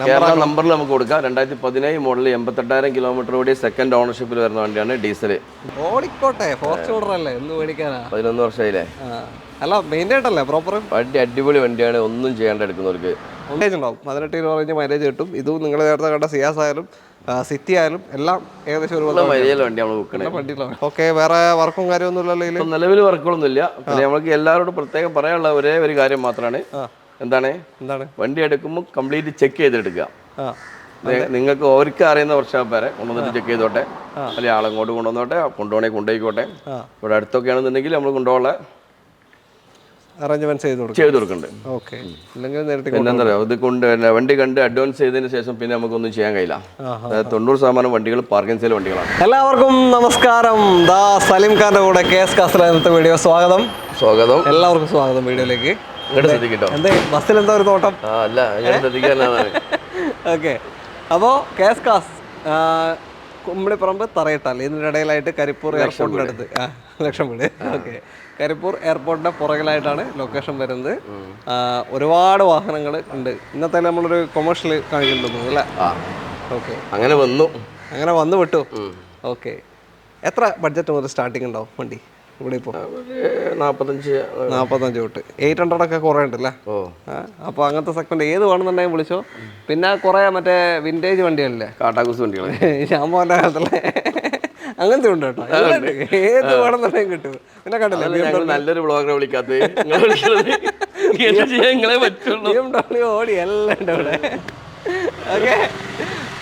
കേരള നമ്പറിൽ നമുക്ക് കൊടുക്കാം. 2017 മോഡൽ 88,000 കിലോമീറ്റർ ഓടി സെക്കൻഡ് ഓണർഷിപ്പിൽ വരുന്ന വണ്ടിയാണ്. ഡീസൽ ഓടിക്കോട്ടെ, ഫോർച്യൂണർ അല്ലേ, എന്ന് മേടിക്കാനാ. 11 വർഷമായില്ലേ. അല്ല മെയിൻറ്റൈൻ അല്ലേ പ്രോപ്പർ. വണ്ടി അടിപൊളി വണ്ടിയാണ്, ഒന്നും ചെയ്യേണ്ട എടുക്കുന്നവർക്ക്. മൈലേജ് ഉണ്ടാവും, 18-20 മൈലേജ് കിട്ടും. ഇതും നിങ്ങൾ നേരത്തെ കണ്ട സിയാസ് ആയാലും സിറ്റി ആയാലും എല്ലാം ഏകദേശം ഒരു വണ്ടി നമ്മൾ ബുക്ക്. ഓക്കെ, വേറെ വർക്കും കാര്യമൊന്നുമില്ലല്ലോ നിലവിൽ വർക്കുകളൊന്നുമില്ല. പിന്നെ നമുക്ക് എല്ലാവരോടും പ്രത്യേകം പറയാനുള്ള ഒരേ ഒരു കാര്യം മാത്രമാണ്, എന്താണ് വണ്ടി എടുക്കുമ്പോൾ കംപ്ലീറ്റ് ചെക്ക് ചെയ്തെടുക്കുക. നിങ്ങൾക്ക് ഓർക്ക് അറിയുന്ന വർഷാപ്പേരെ കൊണ്ടുവന്നിട്ട് ചെക്ക് ചെയ്തോട്ടെ, അല്ലെങ്കിൽ ആളെങ്ങോട്ട് കൊണ്ടുവന്നോട്ടെ, കൊണ്ടുപോയിക്കോട്ടെ. ഇവിടെ അടുത്തൊക്കെ ആണെന്നുണ്ടെങ്കിൽ നമ്മൾ കൊണ്ടുപോകാനുള്ള അറേഞ്ച്മെന്റ് ചെയ്ത് കൊടുക്കുന്നുണ്ട്. ഓക്കെ, പിന്നെ എന്താ പറയുക, ഇത് കൊണ്ട് വണ്ടി കണ്ട് അഡ്വാൻസ് ചെയ്തതിന് ശേഷം പിന്നെ നമുക്കൊന്നും ചെയ്യാൻ കഴിയില്ല. 90% വണ്ടികൾ പാർക്കിംഗ് സെയിൽ വണ്ടികളാണ്. എല്ലാവർക്കും നമസ്കാരം. സലീം ഖാന്റെ കൂടെ KS കാസൽ ഇന്നത്തെ വീഡിയോ. സ്വാഗതം. എല്ലാവർക്കും സ്വാഗതം വീഡിയോയിലേക്ക്. എന്തേ ബസ്സിൽ എന്താ ഒരു തോട്ടം? ഓക്കെ, അപ്പോൾ KS കാസ് കുമ്മിണിപ്പറമ്പ് തറയിട്ടാൽ ഇതിൻ്റെ ഇടയിലായിട്ട് കരിപ്പൂർ എയർപോർട്ടിൻ്റെ അടുത്ത് ലക്ഷം വീട്. ഓക്കെ, കരിപ്പൂർ എയർപോർട്ടിൻ്റെ പുറകിലായിട്ടാണ് ലൊക്കേഷൻ വരുന്നത്. ഒരുപാട് വാഹനങ്ങൾ ഉണ്ട്. ഇന്നത്തെ നമ്മളൊരു കൊമേഴ്ഷ്യൽ കാണിക്കുന്നുണ്ട് അല്ലേ? ഓക്കെ, അങ്ങനെ വന്നു വിട്ടു. ഓക്കെ, എത്ര ബഡ്ജറ്റ് മുതൽ സ്റ്റാർട്ടിങ് ഉണ്ടാവും വണ്ടി ഇവിടെ? ഇപ്പോൾ 45 തൊട്ട് 800 ഒക്കെ കുറേ ഉണ്ടല്ലേ. അപ്പോൾ അങ്ങനത്തെ സെഗ്മെന്റ് ഏത് വേണമെന്നുണ്ടെങ്കിൽ വിളിച്ചോ. പിന്നെ കുറേ മറ്റേ വിൻറ്റേജ് വണ്ടികളില്ലേ, കാട്ടാക്കൂസ് വണ്ടികൾ, ഷാമ്പോന്റെ കാലത്തുള്ള അങ്ങനത്തെ ഉണ്ട് കേട്ടോ. ഏത് വേണമെന്നുണ്ടെങ്കിൽ കിട്ടും. പിന്നെ കണ്ടില്ലേ, നല്ലൊരു ബ്ലോഗറെ വിളിക്കാത്ത ഓടി എല്ലാം ഉണ്ട് ഇവിടെ. ഓക്കെ,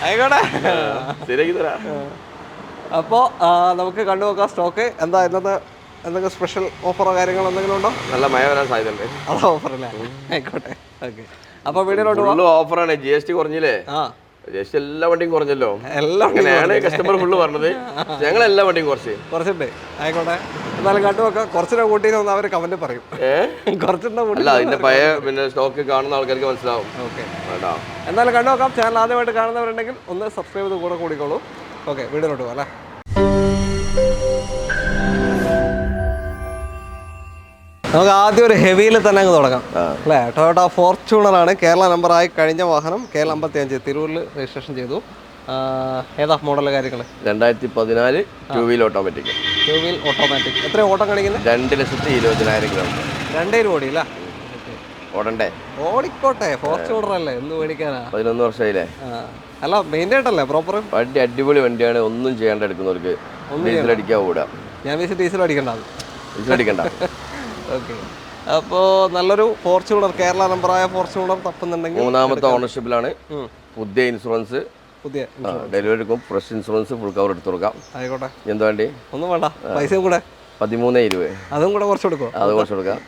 ആയിക്കോട്ടെ. അപ്പോൾ നമുക്ക് കണ്ടുനോക്കാം സ്റ്റോക്ക് എന്താ. ഇന്നത്തെ എന്തെങ്കിലും സ്പെഷ്യൽ ഓഫറോ കാര്യങ്ങളോ എന്തെങ്കിലും ഉണ്ടോ? നല്ല മഴ വരാൻ സാധ്യതയുണ്ട്. അതാ ഓഫർ അല്ലേ? ആയിക്കോട്ടെ. ഓക്കെ, അപ്പോൾ വീഡിയോയിലോട്ട് ഓഫറാണ്. GST കുറഞ്ഞില്ലേ? GST എല്ലാ വണ്ടിയും കുറഞ്ഞല്ലോ. അങ്ങനെയാണ് കസ്റ്റമർ ഫുള്ള് പറഞ്ഞത്. ഞങ്ങൾ എല്ലാ വണ്ടിയും കുറച്ചിട്ടുണ്ട്. ആയിക്കോട്ടെ, എന്നാലും കണ്ടുനോക്കാം. കുറച്ചിനെ കൂട്ടിന്ന് അവർ കമന്റ് പറയും. അല്ല, അതിന്റെ പഴയ പിന്നെ സ്റ്റോക്ക് കാണുന്ന ആൾക്കാർക്ക് മനസ്സിലാവും. ഓക്കെ, എന്നാലും കണ്ടുനോക്കാം. ചാനൽ ആദ്യമായിട്ട് കാണുന്നവരുണ്ടെങ്കിൽ ഒന്ന് സബ്സ്ക്രൈബ് ചെയ്ത് കൂടിക്കോളൂ. ഓക്കെ, വീഡിയോയിലോട്ട് പോകാം അല്ലേ? നമുക്ക് ആദ്യം ഒരു ഹെവിയിൽ തന്നെ അങ്ങ് തുടങ്ങാം അല്ലേ. ടൊയോട്ട ഫോർച്യൂണർ ആണ്. കേരള നമ്പറായി കഴിഞ്ഞ വാഹനം. KL 55 തിരൂരിൽ രജിസ്ട്രേഷൻ ചെയ്തു. ഏതാ മോഡൽ കാര്യങ്ങൾ? 2014 ടൂ വീൽ ഓട്ടോമാറ്റിക്. എത്ര ഓട്ടം കാണിക്കുന്നത്? 2,20,000 കിലോമീറ്റർ. 2,000 ഓടി അല്ല? ഓടണ്ടേ? ഓടിക്കോട്ടെ, ഫോർച്യൂണർ അല്ലേ, എന്ന് മേടിക്കാനാ. 11 വർഷമായില്ലേ. അല്ല മെയിൻറ്റൈൻ അല്ലേ പ്രോപ്പർ. വണ്ടി അടിപൊളി വണ്ടിയാണ്, ഒന്നും ചെയ്യേണ്ട എടുക്കുന്നവർക്ക്. ഡീസൽ അടിക്കാൻ ഓടാം. ഞാൻ ഡീസൽ അടിക്കണ്ട. ഓക്കെ, അപ്പോൾ നല്ലൊരു ഫോർച്യൂണർ, കേരള നമ്പറായ ഫോർച്യൂണർ തപ്പുന്നുണ്ടെങ്കിൽ 3ാമത്തെ ഓണർഷിപ്പിലാണ്. പുതിയ ഇൻഷുറൻസ്, ഡെലിവറി എടുക്കും. ഫ്രഷ് ഇൻഷുറൻസ് ഫുൾ കവർ എടുത്തു കൊടുക്കാം. ആയിക്കോട്ടെ. എന്താ വേണ്ടി? ഒന്നും വേണ്ട, പൈസയും കൂടെ 13,20. അതും കൂടെ കുറച്ച് കൊടുക്കും. അത് കുറച്ച് കൊടുക്കാം.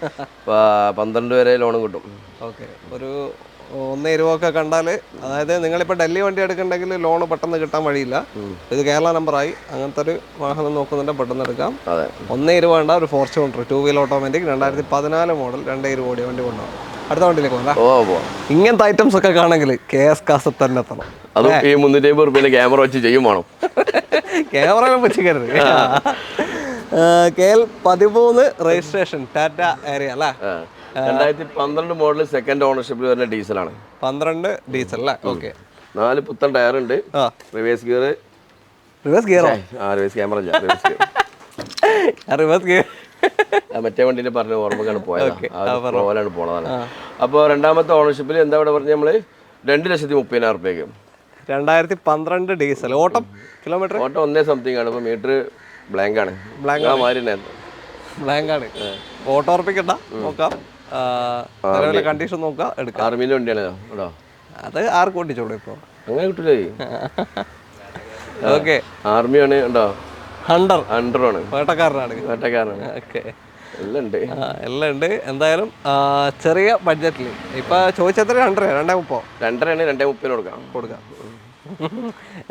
12 വരെ ലോണും കിട്ടും. ഓക്കെ, ഒരു 1,20 ഒക്കെ കണ്ടാൽ, അതായത് നിങ്ങളിപ്പോൾ ഡൽഹി വണ്ടി എടുക്കണമെങ്കിൽ ലോണ് പെട്ടെന്ന് കിട്ടാൻ വഴിയില്ല. ഇത് കേരള നമ്പറായി അങ്ങനത്തെ ഒരു വാഹനം നോക്കുന്നുണ്ടെങ്കിൽ പെട്ടെന്ന് എടുക്കാം. 1,20 വേണ്ട, ഒരു Fortuner two wheel automatic 2014 model 2,000 ഓടിയ വണ്ടി കൊണ്ടുപോകാം. അടുത്ത വണ്ടിയിലേക്ക് പോകാം. ഇങ്ങനത്തെ ഐറ്റംസ് ഒക്കെ കാണണമെങ്കിൽ KS കാസിൽ തന്നെ എത്തണം. അത് ഈ 350 രൂപയിൽ ക്യാമറ വെച്ച് ചെയ്യും വേണം. ക്യാമറ വെച്ചിക്കരുത്. KL 13 രജിസ്ട്രേഷൻ ടാറ്റ ഏരിയ അല്ലേ. 2012 മോഡൽ സെക്കൻഡ് ഓണർഷിപ്പിൽ വരുന്ന ഡീസലാണ്. 12 ഡീസൽ അല്ലേ. ഓക്കെ, 4 പുത്തൻ ടയർ ഉണ്ട്. റിവേഴ്സ് ഗിയർ മറ്റേ വണ്ടിനെ പറഞ്ഞ ഓർമ്മക്കാണ് പോയതാണ് പോണതാണ്. അപ്പോൾ 2ാമത്തെ ഓണർഷിപ്പിൽ എന്താ ഇവിടെ പറഞ്ഞ നമ്മള് 2,30,000 രൂപയ്ക്ക്. 2012 ഡീസൽ. ഓട്ടം കിലോമീറ്റർ ഓട്ടം 1 സംതിങ് ആണ്. ഇപ്പൊ മീറ്റർ ബ്ലാങ്ക് ആണ്. ഓട്ടോ ഉറപ്പിക്കണ്ട, നോക്കാം. കണ്ടീഷൻ നോക്കാം, എടുക്കാം. ആർമിയിലെ വണ്ടിയാണ് അത് ആർക്കും ഓടിച്ചോളൂ ഇപ്പൊ. അങ്ങനെ കിട്ടൂലേ. ഓക്കെ, ആർമിയാണ് ഉണ്ടോ? ഹണ്ടറാണ്, വേട്ടക്കാരനാണ്. ഓക്കെ, എല്ലാം ഉണ്ട്. എന്തായാലും ചെറിയ ബഡ്ജറ്റിൽ ഇപ്പൊ ചോദിച്ചത്ര 2,30 കൊടുക്കാം.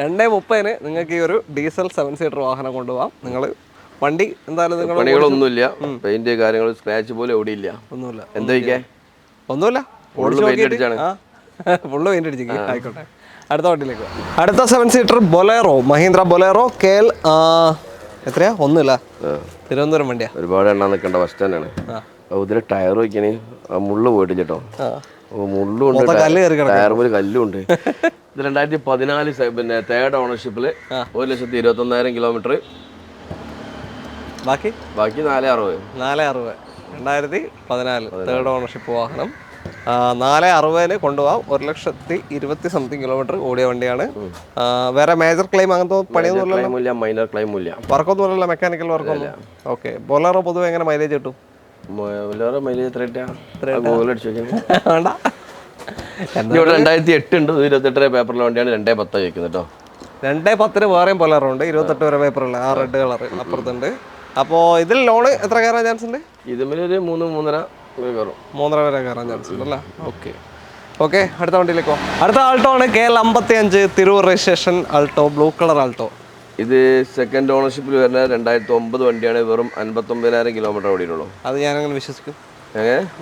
2,30 നിങ്ങൾക്ക് ഈ ഒരു ഡീസൽ 7 സീറ്റർ വാഹനം കൊണ്ടുപോകാം. നിങ്ങൾ വണ്ടി എന്തായാലും നിങ്ങൾ പണികളൊന്നുമില്ല, പെയിന്റ് കാര്യങ്ങൾ സ്ക്രാച്ച് പോലും എവിടെയില്ല, ഒന്നുമില്ല. ഒന്നുമില്ല, ഫുള്ള് പെയിന്റ് അടിച്ചേക്ക്. ആയിക്കോട്ടെ, അടുത്ത വണ്ടിയിലേക്ക്. അടുത്ത 7 seater Bolero, Mahindra Bolero KL എത്രയാ? 1 തിരുവനന്തപുരം വണ്ടിയാ. ഒരുപാട് എണ്ണ നിൽക്കേണ്ട ഫസ്റ്റ് തന്നെയാണ്. ഇതിലെ ടയർ വയ്ക്കണേ മുള്ളു പോയിട്ട് കേട്ടോ. മുള്ളുണ്ട്, കല്ല് കയറി കിടക്കും. ടയറുമ്പോൾ കല്ലുണ്ട്. ഇത് 2014 പിന്നെ തേർഡ് ഓണർഷിപ്പിൽ 1,21,000 കിലോമീറ്റർ. ബാക്കി 460. 2014 തേർഡ് ഓണർഷിപ്പ് വാഹനം. 460 കൊണ്ടുപോകാം. 1,20,000 സംതിങ് കിലോമീറ്റർ ഓടിയ വണ്ടിയാണ്. വേറെ മേജർ ക്ലെയിം അങ്ങനത്തെ പണിയൊന്നുമില്ല, മൈനർ ക്ലെയിം ഇല്ല, വർക്കൊന്നുമില്ല, മെക്കാനിക്കൽ വർക്കൊന്നും. ഓക്കെ. ബൊലേറോ പൊതുവെ എങ്ങനെ മൈലേജ് കിട്ടും? മൈലേജ് എത്ര വേണ്ട. 2008 ഉണ്ട്, 28 പേപ്പറിലെ വണ്ടിയാണ്. 210 ചോദിക്കുന്നത് കേട്ടോ. 210 വേറെയും ബൊലേറോ ഉണ്ട്, 28 വരെ പേപ്പറുള്ള ആ റെഡ് കളർ അപ്പുറത്തുണ്ട്. അപ്പോൾ ഇതിൽ ലോണ് എത്ര കയറാൻ ചാൻസ് ഉണ്ട്? ഇതുമേലൊരു 3-3.5 കയറും. 3.5 വരെ കയറാൻ ചാൻസ് ഉണ്ട് അല്ലേ? Okay okay. അടുത്ത വണ്ടിയിലേക്ക് പോകാം. അടുത്ത ആൾട്ടോ ആണ്. KL 55 Tirur registration Alto, blue colour Alto. ഇത് സെക്കൻഡ് ഓണർഷിപ്പിൽ വരുന്ന 2009 വണ്ടിയാണ്. വെറും 59,000 കിലോമീറ്റർ ഓടിയിട്ടുള്ളൂ. അത് ഞാനങ്ങനെ വിശ്വസിക്കും.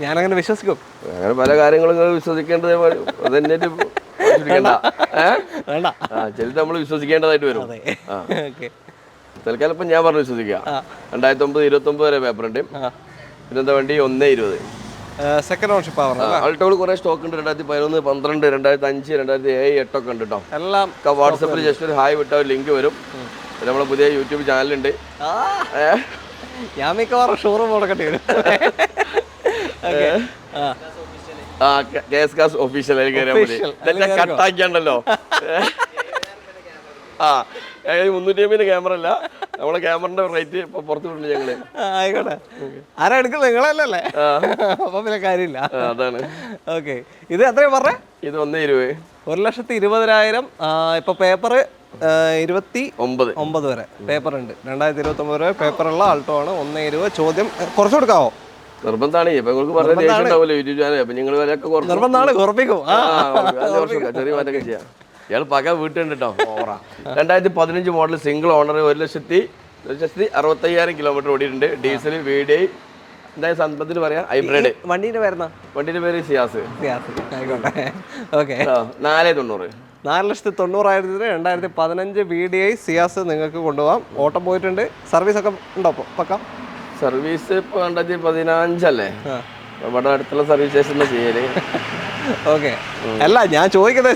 ഞാനങ്ങനെ വിശ്വസിക്കും. അങ്ങനെ പല കാര്യങ്ങളും വിശ്വസിക്കേണ്ടത് ചിലത് നമ്മൾ വിശ്വസിക്കേണ്ടതായിട്ട് വരും. തൽക്കാലം ഇപ്പം ഞാൻ പറഞ്ഞു വിശ്വസിക്കാം. 2009, 29 വരെ പേപ്പർ ഉണ്ട്. പിന്നെന്താ വണ്ടി 1,20. സെക്കൻഡ് ഓണർഷിപ്പ് ആൾട്ടോകൾ കുറെ സ്റ്റോക്ക് ഉണ്ട്. 2011, 12, 2005, 2007, 8 ഒക്കെ ഉണ്ട് കേട്ടോ. എല്ലാം വാട്സപ്പിൽ ജസ്റ്റ് ഒരു ഹായ് വിട്ടാൽ ലിങ്ക് വരും. പിന്നെ നമ്മളെ പുതിയ യൂട്യൂബ് ചാനലുണ്ട്. ഞാൻ മിക്കവാറും ഷോറൂം കൊടുക്കേണ്ടി വരും. ഒഫീഷ്യൽ കട്ടാക്കിയാണ്ടല്ലോ. 350 ക്യാമറ അല്ല, നമ്മളെ ക്യാമറന്റെ റേറ്റ് ഇപ്പൊ പുറത്ത് വിട്ടില്ല ഞങ്ങള്. ആയിക്കോട്ടെ. ആരാ എടുക്കുന്നത്? നിങ്ങളല്ലേ? അപ്പൊ പിന്നെ കാര്യമില്ല. അതാണ്. ഓക്കെ. ഇത് എത്രയാ പറഞ്ഞേ? ഇത് 1,20. 1,20,000. ഇപ്പൊ പേപ്പർ 29 വരെ പേപ്പർ ഉണ്ട്. 2029 വരെ പേപ്പറുള്ള ആൾട്ടോ ആണ്. 1,20. ചോദ്യം കുറച്ച് കൊടുക്കാവോ? നിർബന്ധമാണ്. ഇപ്പൊ നിങ്ങൾക്ക് പറഞ്ഞ യൂട്യൂബ് ചാനൽ. അപ്പൊ നിങ്ങൾ വിലയൊക്കെ നിർബന്ധമാണ്, കുറപ്പിക്കും. ചെറിയ മാറ്റൊക്കെ ചെയ്യാം. ഇയാൾ പക വീട്ടുണ്ട് കേട്ടോ. 2015 മോഡൽ സിംഗിൾ ഓണർ, 1,60,000 കിലോമീറ്റർ ഓടിയിട്ടുണ്ട്. Diesel VDI. എന്തായാലും സമ്പത്തിന് പറയാം ഹൈബ്രിഡ്. വണ്ടീന്റെ പേര് സിയാസ്. ആയിക്കോട്ടെ. ഓക്കെ. 4,90. 4,90,000 2015 VDI സിയാസ് നിങ്ങൾക്ക് കൊണ്ടുപോകാം. ഓട്ടം പോയിട്ടുണ്ട്. സർവീസ് ഒക്കെ ഉണ്ടോ? പക്ക സർവീസ് ഇപ്പോൾ 2015 അല്ലേ? ഇവിടെ അടുത്തുള്ള സർവീസ് സ്റ്റേഷനിൽ ചെയ്യല്. ഓക്കെ. അല്ല, ഞാൻ ചോദിക്കുന്നത്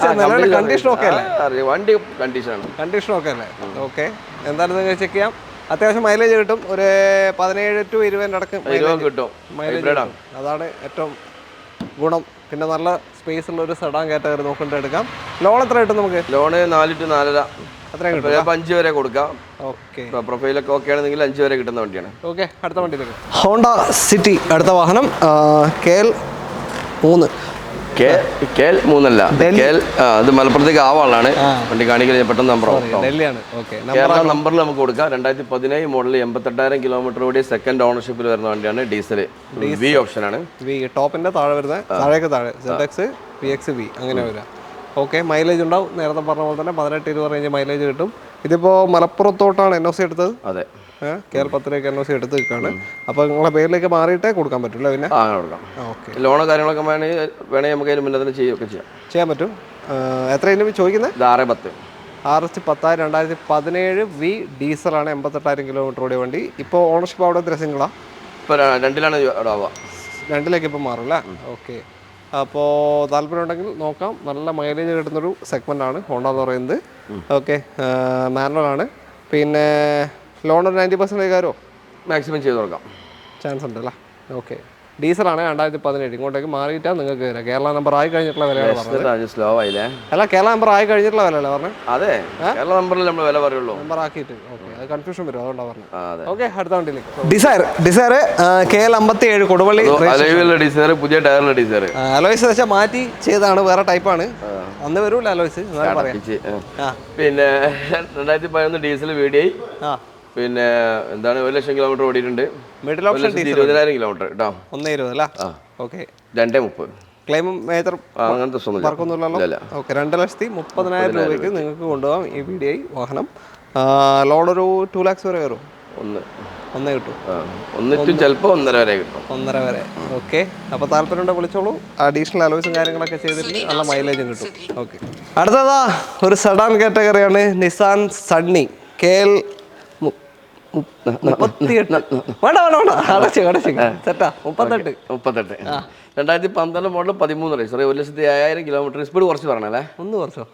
കണ്ടീഷൻ ഒക്കെ അല്ലേ? വണ്ടി കണ്ടീഷൻ ഒക്കെ അല്ലേ? ഓക്കെ. എന്തായാലും നിങ്ങൾ ചെക്ക് ചെയ്യാം. അത്യാവശ്യം മൈലേജ് കിട്ടും. ഒരു 17 to 20 അടക്കം കിട്ടും മൈലേജ്. അതാണ് ഏറ്റവും ഗുണം. പിന്നെ നല്ല സ്പേസ് ഉള്ള ഒരു സെഡാൻ കാറ്റഗറി നോക്കിട്ട് എടുക്കാം. ലോൺ എത്ര കിട്ടും നമുക്ക്? ലോണ് 4 to 4.5 അത്രയും കിട്ടും. 5 വരെ കൊടുക്കാം. ഓക്കെ. പ്രൊഫൈലൊക്കെ ഓക്കെ ആണെങ്കിൽ 5 വരെ കിട്ടുന്ന വണ്ടിയാണ്. ഓക്കെ. അടുത്ത വണ്ടിയിലേക്ക്. ഹോണ്ട സിറ്റി അടുത്ത വാഹനം. KL 3. KL 3 അല്ല, അത് മലപ്പുറത്തേക്ക് ആവാളാണ്. വണ്ടി കാണിക്കുന്നത് പെട്ടെന്ന് നമ്പർ കേരള നമ്പറിൽ നമുക്ക് കൊടുക്കാം. 2017 മോഡൽ 88,000 കിലോമീറ്റർ ഓടിയ സെക്കൻഡ് ഓണർഷിപ്പിൽ വരുന്ന വണ്ടിയാണ്. ഡീസൽ V ഓപ്ഷനാണ്. ടോപ്പിന്റെ താഴെ വരുന്ന താഴെ ZX VX V അങ്ങനെ വരാം. ഓക്കെ. മൈലേജ് ഉണ്ടാവും. നേരത്തെ പറഞ്ഞ പോലെ തന്നെ 18-20 റേഞ്ച് മൈലേജ് കിട്ടും. ഇതിപ്പോൾ മലപ്പുറത്തോട്ടാണ് NOC എടുത്തത്. അതെ. KL 10 NOC എടുത്ത് നിൽക്കുകയാണ്. അപ്പോൾ നിങ്ങളെ പേരിലേക്ക് മാറിയിട്ടേ കൊടുക്കാൻ പറ്റില്ല. പിന്നെ കൊടുക്കാം. ഓക്കെ. ലോണോ കാര്യങ്ങളൊക്കെ വേണമെങ്കിൽ നമുക്ക് അതിന് മുന്നേ തന്നെ ചെയ്യാൻ പറ്റും. എത്ര ചോദിക്കുന്നത്? 610. RS10 2017 V ഡീസലാണ്. 88,000 കിലോമീറ്റർ ഓടിയ വണ്ടി. ഇപ്പോൾ ഓണർഷിപ്പ് അവിടെ എത്ര സിംഗിളാണ്? ഇപ്പോൾ 2ലാണ്. 2ലേക്ക് ഇപ്പോൾ മാറും അല്ലേ? ഓക്കെ. അപ്പോൾ താല്പര്യം ഉണ്ടെങ്കിൽ നോക്കാം. നല്ല മൈലേജ് കിട്ടുന്നൊരു സെഗ്മെൻ്റാണ് ഹോണ്ട എന്ന് പറയുന്നത്. ഓക്കെ. മാനുവലാണ്. പിന്നെ ലോൺ ഒരു 90% കയറുമോ? മാക്സിമം ചെയ്ത് കൊടുക്കാം. ചാൻസ് ഉണ്ടല്ലേ? ഓക്കെ. ഡീസലാണ്. 2017 ഇങ്ങോട്ടേക്ക് മാറിയിട്ടാൽ നിങ്ങൾക്ക് വരാം. കേരള നമ്പർ ആയി കഴിഞ്ഞിട്ടുള്ള വിലയാണ് പറഞ്ഞത്. സ്ലോ ആയില്ലേ? അല്ല, കേരള നമ്പർ ആയി കഴിഞ്ഞിട്ടുള്ള വിലയല്ലേ പറഞ്ഞത്? അതെ, കേരള നമ്പറിൽ നമ്മൾ വില പറയുള്ളൂ. നമ്പർ ആക്കിയിട്ട്. ഓക്കെ. അത് കൺഫ്യൂഷൻ വരും, അതുകൊണ്ടാണ് പറഞ്ഞത്. ഓക്കെ. അടുത്ത വണ്ടിയിലേക്ക്. Dzire KL 57 Koduvally. പുതിയ ടയറിലെ ഡിസയർ. അലോയ്സ് വെച്ചാൽ മാറ്റി ചെയ്താണ്, വേറെ ടൈപ്പാണ്. അന്ന് വരൂല അലോയ്സ്. പിന്നെ 2011 ഡീസൽ VDI. പിന്നെ എന്താണ് 1,00,000 കിലോമീറ്റർ ഓടിയിട്ടുണ്ട്. 20,000 കിലോമീറ്റർ കേട്ടോ. 1,20 അല്ല? ഓക്കെ. 230. ക്ലെയിമും മേജർ അങ്ങനത്തെ വർക്കൊന്നുമില്ലല്ലോ? ഓക്കെ. 2,30,000 രൂപയ്ക്ക് നിങ്ങൾക്ക് കൊണ്ടുപോകാം ഈ VDI വാഹനം. ലോൺ ഒരു 2 lakhs വരെ കയറും. ഒന്നേ കിട്ടും. ചിലപ്പോൾ 1.5 വരെ കിട്ടും. 1.5 വരെ. ഓക്കെ. അപ്പോൾ താല്പര്യം വിളിച്ചോളൂ. അഡീഷണൽ അലോയ്സും കാര്യങ്ങളൊക്കെ ചെയ്തിട്ട് നല്ല മൈലേജും കിട്ടും. ഓക്കെ. അടുത്തതാ ഒരു സെഡാൻ കാറ്റഗറിയാണ്. നിസാൻ സണ്ണി KL 38 വേണ്ട വേണ്ട വേണ്ട അടച്ചേക്ക് സെറ്റാ 38 2012 മോഡൽ 13 റേസർ 1,50,000 കിലോമീറ്റർ സ്പീഡ് കുറച്ച് പറഞ്ഞല്ലേ ഒന്ന് കുറച്ചോ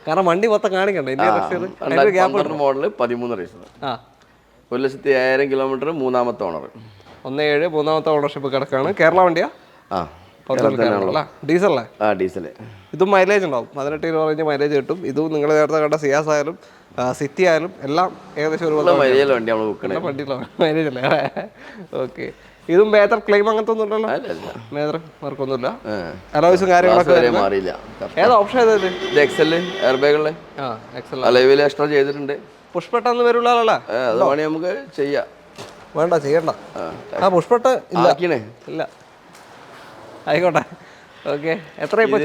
കാരണം വണ്ടി മൊത്തം കാണിക്കണ്ടേ 2012 മോഡൽ 13 റേസർ 1,50,000 കിലോമീറ്റർ മൂന്നാമത്തെ ഓണർ 17 മൂന്നാമത്തെ ഓണർഷിപ്പ് കിടക്കാണ് കേരള വണ്ടിയാ ഡീസലല്ലേ ഡീസൽ ഇതും മൈലേജ് ഉണ്ടാവും 18-20 റേഞ്ച് മൈലേജ് കിട്ടും ഇതും നിങ്ങൾ നേരത്തെ കണ്ട സിയാസ് ആയാലും സിറ്റി ആയാലും എല്ലാം ഏകദേശം ഒരു മൈലേജ് അല്ലേ ഓക്കെ ഇതും മേജർ ക്ലെയിം അങ്ങനത്തെ ഒന്നും ഉണ്ടല്ലോ മേജർ വർക്കൊന്നുമില്ല അലോയ്സും കാര്യങ്ങളൊക്കെ ഏതാ ഓപ്ഷൻ ഏതാ എക്സ്ട്രാ ചെയ്തിട്ടുണ്ട് പുഷ്പെട്ടെന്ന് വരുള്ളല്ലേ അത് വേണമെങ്കിൽ നമുക്ക് ചെയ്യാം വേണ്ട ചെയ്യണ്ട പുഷ്പെട്ട ഇല്ല ആയിക്കോട്ടെ ഓക്കെ എത്ര ഇപ്പോൾ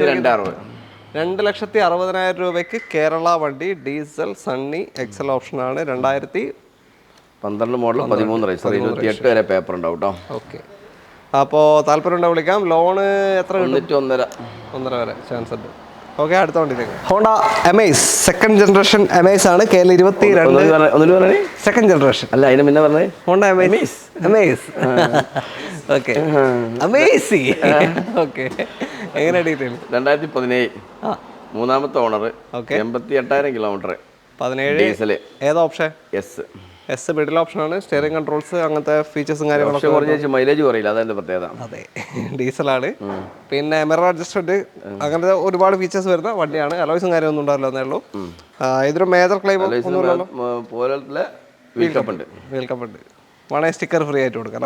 2,60,000 രൂപയ്ക്ക് കേരള വണ്ടി ഡീസൽ സണ്ണി എക്സൽ ഓപ്ഷനാണ് 2012 മോഡൽ 13 റേസർ 28 വരെ പേപ്പർ ഉണ്ടാവും കേട്ടോ ഓക്കെ അപ്പോൾ താല്പര്യം വിളിക്കാം ലോണ് എത്ര 1.5 വരെ ചാൻസ് ഉണ്ട് ഓക്കെ അടുത്ത വണ്ടിയിലേക്ക് Honda Amaze second generation Amaze ആണ് KL 22 സെക്കൻഡ് ജനറേഷൻ അല്ല അതിന് മുന്നേ പറഞ്ഞത് Honda Amaze okay amazing okay എങ്ങനെ ഡീറ്റെയിൽ 2017 മൂന്നാമത്തെ ഓണർ 88,000 കിലോമീറ്റർ 17 ഡീസൽ ഏതാ ഓപ്ഷൻ എസ് മിഡിൽ ഓപ്ഷൻ ആണ് സ്റ്റിയറിംഗ് കൺട്രോൾസ് അങ്ങനത്തെ ഫീച്ചേഴ്സും കാര്യങ്ങളൊക്കെ മൈലേജ് കുറയില്ല അതെന്റെ പ്രത്യേകത അതെ ഡീസലാണ് പിന്നെ മിറർ അഡ്ജസ്റ്റ്മെന്റ് അങ്ങനത്തെ ഒരുപാട് ഫീച്ചേഴ്സ് വരുന്ന വണ്ടിയാണ് അലോയ്സും കാര്യമൊന്നും ഉണ്ടാവില്ല എന്നേ ഉള്ളൂ ഇതൊരു മേജർ ക്ലെയിം ഒന്നുമില്ലല്ലോ വീൽ കപ്പ് ഉണ്ട് വേണേ സ്റ്റിക്കർ ഫ്രീ ആയിട്ട് കൊടുക്കാം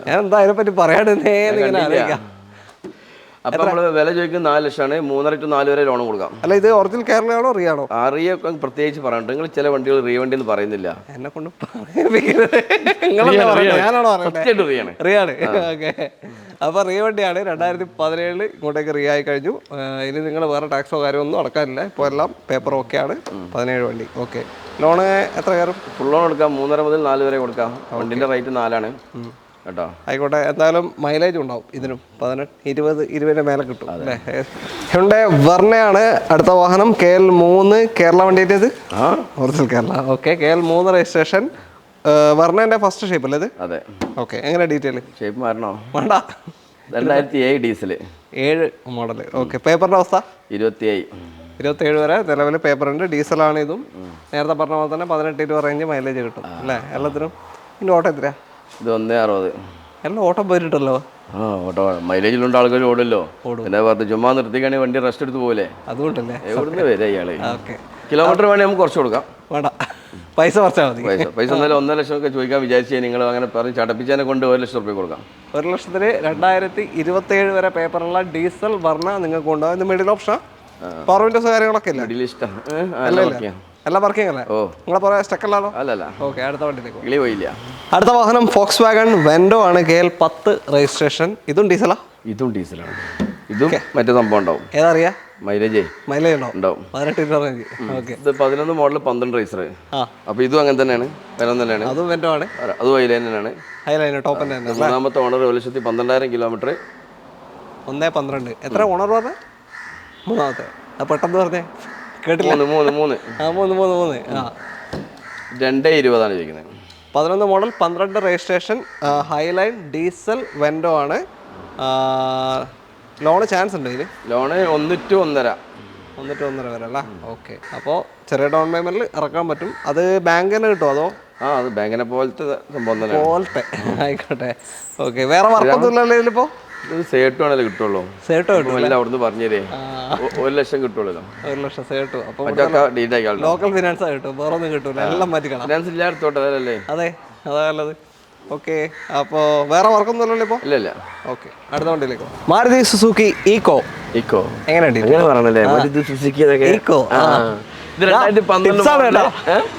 ഞാൻ എന്താ അതിനെപ്പറ്റി പറയാണെന്നേ ഇങ്ങനെ അറിയിക്കാം അപ്പൊ നമ്മള് വില ചോദിക്കുന്നത് 4 ലക്ഷമാണ് 3.5 to 4 വരെ ലോൺ കൊടുക്കാം അല്ല ഇത് ഒറിജിനൽ കേരളയാണോ റിയാണോ റിയ പ്രത്യേകിച്ച് പറയണ്ട നിങ്ങൾ ചില വണ്ടികൾ റിയ വണ്ടി എന്ന് പറയുന്നില്ല എന്നെ കൊണ്ട് റിയാണ് ഓക്കെ അപ്പൊ റിയ വണ്ടിയാണ് 2017 ഇങ്ങോട്ടേക്ക് റിയ ആയി കഴിഞ്ഞു ഇനി നിങ്ങൾ വേറെ ടാക്സോ കാര്യമോ ഒന്നും അടക്കാനില്ല ഇപ്പോൾ എല്ലാം പേപ്പർ ഓക്കെയാണ് 17 വണ്ടി ഓക്കെ ലോണ് എത്ര കയറും ഫുൾ ലോൺ കൊടുക്കാം 3.5 മുതൽ 4 വരെ കൊടുക്കാം വണ്ടിന്റെ റേറ്റ് 4 ആണ് കേട്ടോ ആയിക്കോട്ടെ എന്തായാലും മൈലേജ് ഉണ്ടാവും ഇതിനും 18-20 മേലെ കിട്ടും അല്ലേ ഹ്യുണ്ടായ് വെർണയാണ് അടുത്ത വാഹനം KL 3 കേരള വണ്ടിയുടെ ഇത് original Kerala okay KL 3 registration വെർണേന്റെ ഫസ്റ്റ് ഷേപ്പ് അല്ലേ ഇത് അതെ ഓക്കെ എങ്ങനെ ഡീറ്റെയിൽ ഷേപ്പ് മാറണോ വേണ്ട 2007 ഡീസൽ 7 മോഡൽ ഓക്കെ പേപ്പറിന്റെ അവസ്ഥ 27 വരെ നിലവിൽ പേപ്പർ ഉണ്ട് ഡീസലാണ് ഇതും നേരത്തെ പറഞ്ഞ പോലെ തന്നെ 18-20 റേഞ്ച് മൈലേജ് കിട്ടും അല്ലേ എല്ലാത്തിനും ഇനി ഓട്ടം എത്രയാ ഇത് 1.60 എല്ലാം ഓട്ടം പോയിട്ടുണ്ടല്ലോ ഓട്ടോ മൈലേജിലുണ്ട് ആൾക്കാർ ഓടല്ലോ പിന്നെ പറഞ്ഞ ചുമ്മാ നിർത്തിക്കാണെങ്കിൽ വണ്ടി റെസ്റ്റ് എടുത്ത് പോലെ അതുകൊണ്ടല്ലേ എവിടുന്ന് വരെ ഇയാള് കിലോമീറ്റർ വേണമെങ്കിൽ നമുക്ക് കുറച്ച് കൊടുക്കാം വേണ്ട പൈസ കുറച്ചാൽ മതി പൈസ എന്നാലും 1.5 ലക്ഷം ഒക്കെ ചോദിക്കാൻ വിചാരിച്ചാൽ നിങ്ങൾ അങ്ങനെ പറഞ്ഞ് ചടപ്പിച്ചതിനെ കൊണ്ട് 1 ലക്ഷം രൂപ കൊടുക്കാം 1 ലക്ഷത്തിന് 2027 വരെ പേപ്പറുള്ള ഡീസൽ വർണ്ണ നിങ്ങൾക്ക് കൊണ്ടുപോകാം ഇത് മിഡിൽ ഓപ്ഷൻ പവർ വിൻഡോസ് കാര്യങ്ങളൊക്കെ ഇല്ല എല്ലാം വർക്കിംഗ് അല്ലേ നിങ്ങളെ പറയാ സ്റ്റക്കല്ലാണോ അല്ലല്ല ഓക്കെ അടുത്ത വണ്ടിയിലേക്ക് കിളി പോയില്ല അടുത്ത വാഹനം ഫോക്സ് വാഗൺ വെൻഡോ ആണ് KL 10 രജിസ്ട്രേഷൻ ഇതും ഡീസലാണ് ഇതും മറ്റേ സംഭവം ഉണ്ടാവും ഏതറിയാ മൈലേജ് ഉണ്ടാവും 18 റേഞ്ച് ഓക്കെ ഇത് 11 മോഡൽ 12 റേസർ അപ്പൊ ഇതും അങ്ങനെ തന്നെയാണ് വില തന്നെയാണ് അതും വെൻഡോ ആണ് അതും ഹൈലൈൻ തന്നെയാണ് ടോപ്പ് തന്നെ മൂന്നാമത്തെ ഓണർ 1,12,000 കിലോമീറ്റർ 1.12 എത്ര ഓണർ പറഞ്ഞ മൂന്നാമത്തെ പെട്ടെന്ന് പറഞ്ഞേ കേട്ടില്ല 3 2.20 ആണ് ചോദിക്കുന്നത് 11 മോഡൽ 12 രജിസ്ട്രേഷൻ ഹൈലൈൻ ഡീസൽ വെൻഡോ ആണ് ലോണ് ചാൻസ് ഉണ്ട് ഇതിൽ ലോണ് 1 to 1.5 വരെ അല്ല ഓക്കെ അപ്പോൾ ചെറിയ ഡൗൺ പേയ്മെന്റിൽ ഇറക്കാൻ പറ്റും അത് ബാങ്കിന് കിട്ടുമോ അതോ അത് ബാങ്കിനെ പോലത്തെ സംഭവം തന്നെ ആയിക്കോട്ടെ ഓക്കെ വേറെ വർക്കൊന്നും ഇല്ലല്ലോ ഇതിലിപ്പോ സേട്ടു ആണല്ലോ കിട്ടുള്ളൂ അവിടുന്ന് പറഞ്ഞേ 1 ലക്ഷം കിട്ടുള്ളൂ 1 ലക്ഷം സേട്ടു അപ്പൊ ലോക്കൽ ഫിനാൻസ് കിട്ടും വേറെ ഒന്നും കിട്ടൂല എല്ലാം മാറ്റിക്കണം ഫിനാൻസ് ഇല്ലാത്തോട്ടെ അതല്ലേ അതെ അതാ നല്ലത് ഓക്കെ അപ്പോ വേറെ വർക്കൊന്നും ഇല്ലല്ലോ ഇപ്പൊ ഇല്ല ഓക്കെ അടുത്ത വണ്ടിയിലേക്ക് മാരുതി സുസുക്കി ഈക്കോ എങ്ങനെയുണ്ട്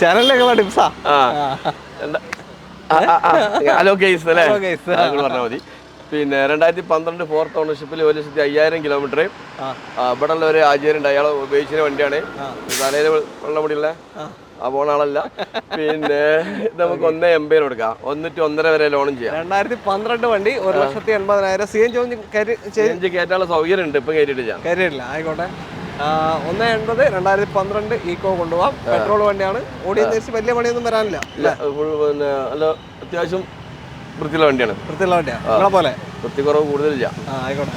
ചാനലിലേക്കുള്ള ടിപ്സാ പറഞ്ഞാൽ മതി പിന്നെ 2012 ഫോർത്ത് ഓണർഷിപ്പിൽ 1,05,000 കിലോമീറ്റർ ഇവിടെ ഉള്ള ഒരു ആചാര്യുണ്ട് അയാൾ ഉപയോഗിച്ച വണ്ടിയാണ് തലയിൽ വെള്ളം മുടിയുള്ള ആ പോണ ആളല്ല പിന്നെ നമുക്ക് 1.80 കൊടുക്കാം 1 to 1.5 വരെ ലോണും ചെയ്യാം 2012 വണ്ടി 1,80,000 CNG കയറ്റാനുള്ള സൗകര്യം ഉണ്ട് ഇപ്പൊ കയറ്റിയിട്ടില്ല ആയിക്കോട്ടെ 180 2012 ഈക്കോ കൊണ്ടുപോകാം. പെട്രോൾ വണ്ടിയാണ്. ഓടിയെന്ന് വലിയ പണിയൊന്നും വരാനില്ല. പിന്നെ അല്ല അത്യാവശ്യം വൃത്തിയുള്ള വണ്ടിയാണ്. വൃത്തിയുള്ള വണ്ടിയാണ് നിങ്ങളെ പോലെ. വൃത്തിക്കുറവ് കൂടുതലില്ല. ആയിക്കോട്ടെ.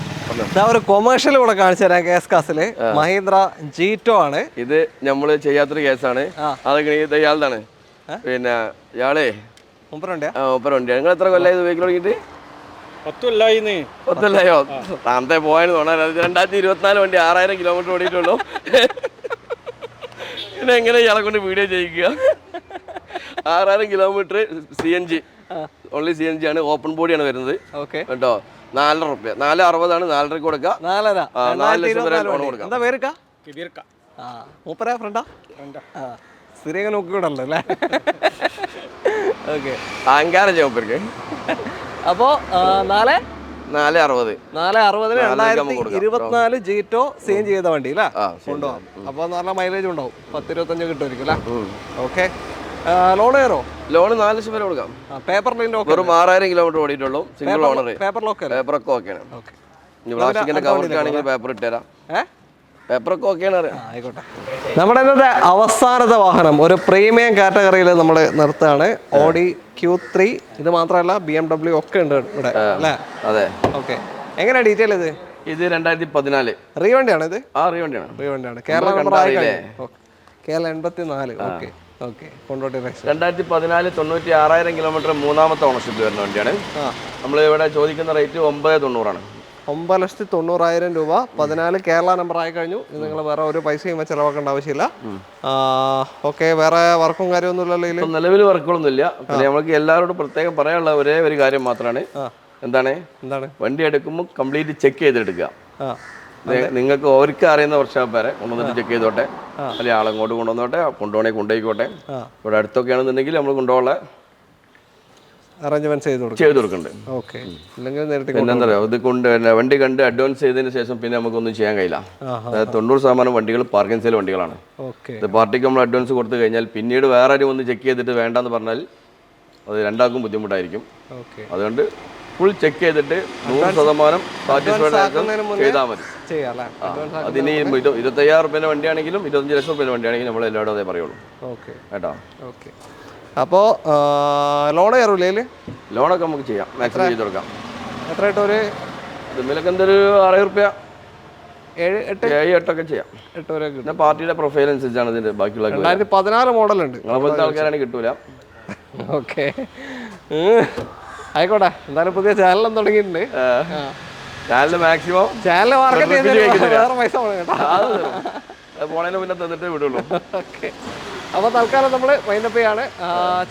ഇതാ ഒരു കൊമേഴ്ഷ്യൽ കൂടെ കാണിച്ചു തരാം. കേസ് കാസില് മഹീന്ദ്ര ജീറ്റോ ആണ് ഇത്. നമ്മള് ചെയ്യാത്തൊരു കേസാണ്. അതൊക്കെ ഇയാളതാണ്. പിന്നെ ഇയാളെ മൂപ്പർ വണ്ടിയാ. മൂപ്പർ വണ്ടിയാണ്. നിങ്ങൾ എത്ര കൊല്ലായി വെഹിക്കിൾ തുടങ്ങിയിട്ട്? 10 കൊല്ലായിന്ന്. 10 കൊല്ലായോ? താമത്തെ പോയെന്ന് തോന്നാൻ. 2024 വണ്ടി 6000 കിലോമീറ്റർ ഓടിയിട്ടുള്ളൂ. പിന്നെ എങ്ങനെ ഇയാളെ കൊണ്ട് വീഡിയോ ചെയ്യിക്കുക? 6000 കിലോമീറ്റർ CNG, ഓൺലി CNG ആണ്. ഓപ്പൺ ബോഡിയാണ് വരുന്നത് കേട്ടോ. 4 ലക്ഷം രൂപ. 460 4.5 കൊടുക്കുക. 4 ലക്ഷം വരെ ലോൺ കൊടുക്കാം. എന്താ പേരുക്കാ? മൂപ്പര ഫ്രണ്ടാ? സിറിയ നോക്കിക്കൂടല്ലോ അല്ലേ? ഓക്കെ. അഹങ്കാരം ചോപ്പർക്ക്. അപ്പോ 460 2024 ജീറ്റോ CNG ചെയ്ത വണ്ടി അല്ലേ കൊണ്ടുപോകാം. അപ്പൊ നല്ല മൈലേജ് ഉണ്ടാവും. 10-25 കിട്ടുമായിരിക്കും അല്ലേ? ഓക്കെ. ലോൺ കയറോ? ലോൺ 4 ലക്ഷം വരെ കൊടുക്കാം. പേപ്പർ വെറും 6000 കിലോമീറ്റർ ഓടിയിട്ടുള്ളൂ. Single owner. പേപ്പറൊക്കെ ഓക്കെയാണ്. പ്ലാസ്റ്റിക്കിന്റെ കവർക്ക് ആണെങ്കിൽ പേപ്പർ ഇട്ടുതരാം. പേപ്പറൊക്കെ ഓക്കെയാണ്. ആയിക്കോട്ടെ. നമ്മുടെ ഇന്നത്തെ അവസാനത്തെ വാഹനം ഒരു പ്രീമിയം കാറ്റഗറിയിൽ നമ്മൾ നിർത്തുകയാണ്. Audi Q3. ഇത് മാത്രമല്ല BMW ഒക്കെ ഉണ്ട് ഇവിടെ അല്ലേ? അതെ. ഓക്കെ. എങ്ങനെയാ ഡീറ്റെയിൽ ഇത്? ഇത് 2014 റീ വണ്ടിയാണ് ഇത്. റീ വണ്ടിയാണ്. Kerala number Kerala 84. Okay okay. Kondotty 2014 96,000 kilometre മൂന്നാമത്തെ ഓണർഷിപ്പ് വരുന്ന വണ്ടിയാണ്. നമ്മൾ ഇവിടെ ചോദിക്കുന്ന റേറ്റ് 990 9,90,000 രൂപ. 14 കേരള നമ്പർ ആയി കഴിഞ്ഞു. നിങ്ങൾ വേറെ ഒരു പൈസയും ചിലവാക്കേണ്ട ആവശ്യമില്ല. ഓക്കെ. വേറെ വർക്കും കാര്യമൊന്നുമില്ലല്ലോ? നിലവിൽ വർക്കുകളൊന്നുമില്ല. പിന്നെ നമുക്ക് എല്ലാവരോടും പ്രത്യേകം പറയാനുള്ള ഒരേ ഒരു കാര്യം മാത്രമാണ്. എന്താണ് വണ്ടി എടുക്കുമ്പോൾ കംപ്ലീറ്റ് ചെക്ക് ചെയ്തെടുക്കുക. നിങ്ങൾക്ക് അവർക്ക് അറിയുന്ന വർക്ക്ഷോപ്പേരെ കൊണ്ടുവന്നിട്ട് ചെക്ക് ചെയ്തോട്ടെ. അല്ലെങ്കിൽ ആളങ്ങോട്ട് കൊണ്ടുവന്നോട്ടെ. കൊണ്ടുപോയിക്കോട്ടെ. ഇവിടെ അടുത്തൊക്കെ ആണെന്നുണ്ടെങ്കിൽ നമ്മൾ കൊണ്ടുപോകാനുള്ള അറേഞ്ച്മെന്റ് ചെയ്ത് കൊടുക്കുന്നുണ്ട്. ഓക്കെ. പിന്നെ എന്താ പറയുക, ഇത് കൊണ്ട് വണ്ടി കണ്ട് അഡ്വാൻസ് ചെയ്തതിന് ശേഷം പിന്നെ നമുക്കൊന്നും ചെയ്യാൻ കഴിയില്ല. അതായത് 90% വണ്ടികൾ പാർക്കിംഗ് സെയിൽ വണ്ടികളാണ്. ഇത് പാർട്ടിക്ക് നമ്മൾ അഡ്വാൻസ് കൊടുത്തു കഴിഞ്ഞാൽ പിന്നീട് വേറെ ആരും ഒന്ന് ചെക്ക് ചെയ്തിട്ട് വേണ്ടെന്ന് പറഞ്ഞാൽ അത് രണ്ടാൾക്കും ബുദ്ധിമുട്ടായിരിക്കും. അതുകൊണ്ട് ഫുൾ ചെക്ക് ചെയ്തിട്ട് 100% സാറ്റിസ്ഫൈഡ് ചെയ്താൽ മതി. അതിന് 25,000 രൂപേൻ്റെ വണ്ടിയാണെങ്കിലും 25 ലക്ഷം രൂപേൻ്റെ വണ്ടിയാണെങ്കിലും നമ്മൾ എല്ലാവരും അതേ പറയുള്ളൂ കേട്ടോ. ഓക്കെ. അപ്പോൾ ലോൺ കയറൂലേ? ലോണൊക്കെ നമുക്ക് ചെയ്യാം. മാക്സിമം ചെയ്ത് കൊടുക്കാം. എത്ര കിട്ടും? ഒരു ഇതിലൊക്കെ എന്തൊരു 6,000 രൂപ 7-8 ഒക്കെ ചെയ്യാം. 8 വരെ കിട്ടും. പിന്നെ പാർട്ടിയുടെ പ്രൊഫൈൽ അനുസരിച്ചാണ് ഇതിൻ്റെ ബാക്കിയുള്ള. 2014 മോഡലുണ്ട്. നിങ്ങളെ പോലത്തെ ആൾക്കാരാണെങ്കിൽ കിട്ടൂല. ഓക്കെ. ആയിക്കോട്ടെ. എന്തായാലും പുതിയ ചാനലും തുടങ്ങിയിട്ടുണ്ട്. ചാനൽ മാക്സിമം ചാനൽ മാർക്കറ്റ് വേറെ പൈസ പോണതിന് പിന്നെ തന്നിട്ടേ വിടുള്ളൂ. ഓക്കെ. അപ്പോൾ തൽക്കാലം നമ്മൾ വൈൻഡപ്പ് ചെയ്യാണ്.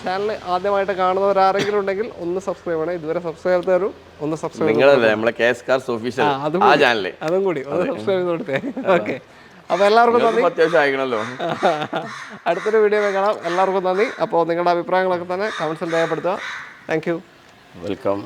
ചാനൽ ആദ്യമായിട്ട് കാണുന്നവരാരെങ്കിലും ഉണ്ടെങ്കിൽ ഒന്ന് സബ്സ്ക്രൈബ് ചെയ്യണം. ഇതുവരെ സബ്സ്ക്രൈബ് ചെയ്തവരും ഒന്ന് സബ്സ്ക്രൈബ് നിങ്ങളല്ലേ നമ്മളെ കേസ് കാർസ് ഓഫീഷ്യൽ ആ ചാനൽ അതും കൂടി ഒന്ന് സബ്സ്ക്രൈബ് ചെയ്ത് കൊടുത്തേ. ഓക്കെ. അപ്പോൾ എല്ലാവർക്കും നന്ദി. അത്യാവശ്യം അയക്കണമല്ലോ. അടുത്തൊരു വീഡിയോ കാണാം. എല്ലാവർക്കും നന്ദി. അപ്പോൾ നിങ്ങളുടെ അഭിപ്രായങ്ങളൊക്കെ തന്നെ കമൻസിൽ രേഖപ്പെടുത്തുക. Thank you. വെൽക്കം.